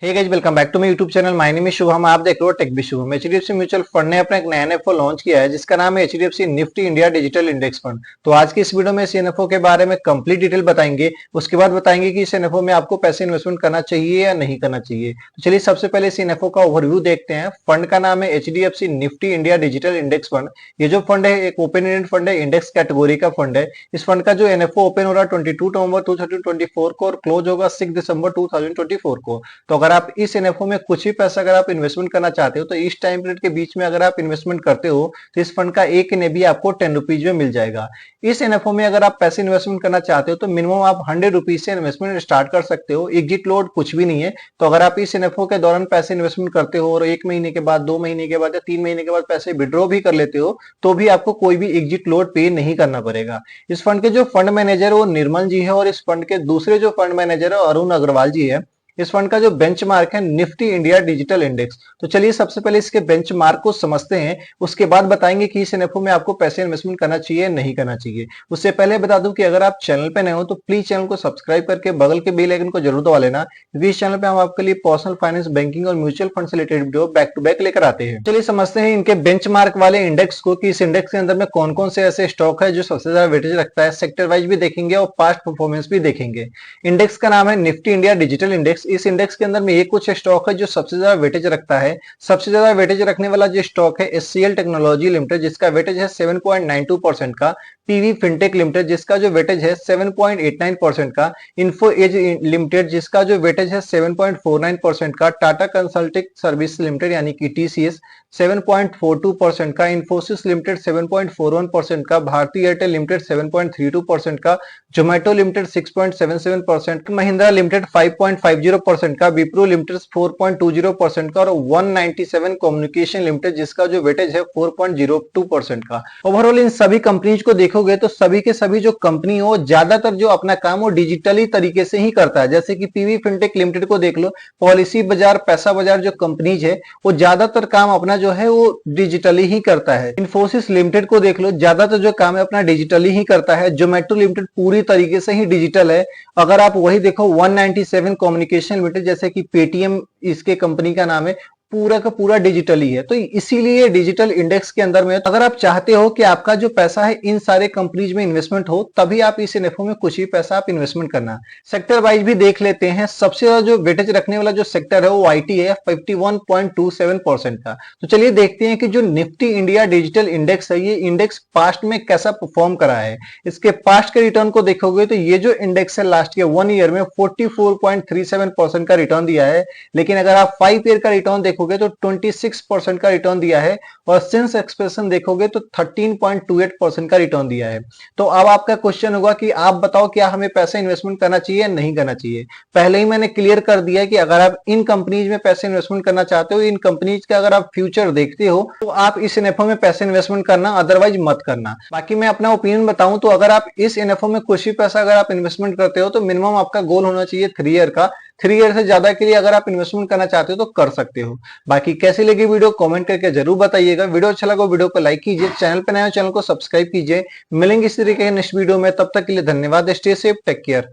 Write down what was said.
Hey guys, welcome back to my YouTube channel. My name is Shubham. आप देख रहे हो Tech B Shubham. HDFC mutual fund ने अपना एक नया एनएफओ लॉन्च किया है जिसका नाम है HDFC Nifty India digital index fund. तो आज की इस वीडियो में इस एनएफओ के बारे में कंप्लीट डिटेल बताएंगे। उसके बाद बताएंगे कि इस एनएफओ में आपको पैसे इन्वेस्टमेंट करना चाहिए या नहीं करना चाहिए। तो चलिए सबसे पहले इस एनएफओ का ओवरव्यू देखते हैं। फंड का नाम है HDFC Nifty India digital index fund. ये जो फंड है एक ओपन एंडेड फंड है, इंडेक्स कैटेगरी का फंड है। इस फंड का जो एनएफओ ओपन हो रहा है 22 नवंबर 2024 को और क्लोज होगा 6 दिसंबर 2024 को। तो अगर आप इस एनएफओ में कुछ भी पैसा अगर आप इन्वेस्टमेंट करना चाहते हो तो इस टाइम पीरियड के बीच में अगर आप इन्वेस्टमेंट करते हो तो इस फंड का एक ने भी आपको 10 रुपीज में मिल जाएगा। इस एनएफओ में अगर आप पैसे इन्वेस्टमेंट करना चाहते हो तो मिनिमम आप 100 रुपीज से इन्वेस्टमेंट स्टार्ट कर सकते हो। एग्जिट लोड कुछ भी नहीं है। तो अगर आप इस एनएफओ के दौरान पैसे इन्वेस्टमेंट करते हो और 1 महीने के बाद, 2 महीने के बाद या 3 महीने के बाद पैसे विड्रॉ भी कर लेते हो तो भी आपको कोई भी एग्जिट लोड पे नहीं करना पड़ेगा। इस फंड के जो फंड मैनेजर है वो निर्मल जी है और इस फंड के दूसरे जो फंड मैनेजर है अरुण अग्रवाल जी है। इस फंड का जो बेंचमार्क है निफ्टी इंडिया डिजिटल इंडेक्स। तो चलिए सबसे पहले इसके बेंचमार्क को समझते हैं, उसके बाद बताएंगे कि इस एनएफओ में आपको पैसे इन्वेस्टमेंट करना चाहिए नहीं करना चाहिए। उससे पहले बता दूं कि अगर आप चैनल पे नए हो तो प्लीज चैनल को सब्सक्राइब करके बगल के बेल आइकन को जरूर दबा लेना, क्योंकि इस चैनल पे हम आपके लिए पर्सनल फाइनेंस, बैंकिंग और म्यूचुअल फंड से related video back to back लेकर आते हैं। चलिए समझते हैं इनके बेंचमार्क वाले इंडेक्स को कि इस इंडेक्स के अंदर में कौन कौन से ऐसे स्टॉक है जो सबसे ज्यादा वेटेज रखता है। सेक्टर वाइज भी देखेंगे और पास्ट परफॉर्मेंस भी देखेंगे। इंडेक्स का नाम है निफ्टी इंडिया डिजिटल इंडेक्स। इस इंडेक्स के अंदर में ये कुछ स्टॉक है जो सबसे ज्यादा वेटेज रखता है। सबसे ज्यादा वेटेज रखने वाला जो स्टॉक है एचसीएल टेक्नोलॉजी लिमिटेड, जिसका वेटेज है 7.92% का। पीवी फिनटेक लिमिटेड, जिसका जो वेटेज है 7.89% का। इन्फो एज लिमिटेड, जिसका जो वेटेज है 7.49% का। टाटा कंसल्टिंग सर्विस लिमिटेड यानी कि टीसीएस 7.42% का। इन्फोसिस लिमिटेड 7.41% का। भारतीय एयरटेल लिमिटेड 7.32% का। जोमेटो लिमिटेड 6.77%, महिंद्रा लिमिटेड 5.50% का। विप्रो लिमिटेड 4.20% का और 197 कम्युनिकेशन लिमिटेड, जिसका जो वेटेज है 4.02% का। ओवरऑल इन सभी कंपनीज को देखोगे तो सभी के सभी जो कंपनी हो ज्यादातर जो अपना काम वो डिजिटली तरीके से ही करता है। जैसे कि पीवी फिनटेक लिमिटेड को देख लो, पॉलिसी बाजार, पैसा बाजार जो कंपनीज है वो ज्यादातर काम अपना जो है वो डिजिटली ही करता है। इन्फोसिस लिमिटेड को देख लो, ज्यादातर जो काम है अपना डिजिटली ही करता है। जोमेटो लिमिटेड पूरी तरीके से ही डिजिटल है। अगर आप वही देखो 197 कम्युनिकेशन लिमिटेड, जैसे कि पेटीएम इसके कंपनी का नाम है, पूरा का पूरा डिजिटल ही है। तो इसीलिए डिजिटल इंडेक्स के अंदर में अगर आप चाहते हो कि आपका जो पैसा है इन सारे कंपनीज में इन्वेस्टमेंट हो, तभी आप इस एनएफओ में कुछ ही पैसा आप इन्वेस्टमेंट करना। सेक्टर वाइज भी देख लेते हैं। सबसे ज्यादा जो वेटेज रखने वाला जो सेक्टर है वो आईटी है 51.27% का। तो चलिए देखते हैं कि जो निफ्टी इंडिया डिजिटल इंडेक्स है ये इंडेक्स पास्ट में कैसा परफॉर्म करा है। इसके पास्ट के रिटर्न को देखोगे तो ये जो इंडेक्स है लास्ट के 1 ईयर में 44.37% का रिटर्न दिया है। लेकिन अगर आप 5 ईयर का रिटर्न देखोगे तो 26% का रिटर्न दिया है और सिंस एक्सप्रेशन देखोगे तो 13.28% का रिटर्न दिया है। तो अब आपका क्वेश्चन होगा कि आप बताओ क्या हमें पैसे इन्वेस्टमेंट करना चाहिए या नहीं करना चाहिए। पहले ही मैंने क्लियर कर दिया कि अगर आप इन कंपनीज में पैसे इन्वेस्टमेंट करना चाहते हो, इन कंपनीज का अगर आप फ्यूचर देखते हो तो आप इस एनएफओ में पैसे इन्वेस्टमेंट करना, अदरवाइज मत करना। बाकी मैं अपना ओपिनियन बताऊं तो अगर आप इस एनएफओ में कुछ भी पैसा अगर आप इन्वेस्टमेंट करते हो तो मिनिमम आपका गोल होना चाहिए 3 ईयर का। 3 ईयर से ज्यादा के लिए अगर आप इन्वेस्टमेंट करना चाहते हो तो कर सकते हो। बाकी कैसी लगी वीडियो कमेंट करके जरूर बताइएगा। वीडियो अच्छा लगा वीडियो को लाइक कीजिए, चैनल पे नए हो चैनल को सब्सक्राइब कीजिए। मिलेंगे इस तरीके के नेक्स्ट वीडियो में, तब तक के लिए धन्यवाद। Stay safe, take care.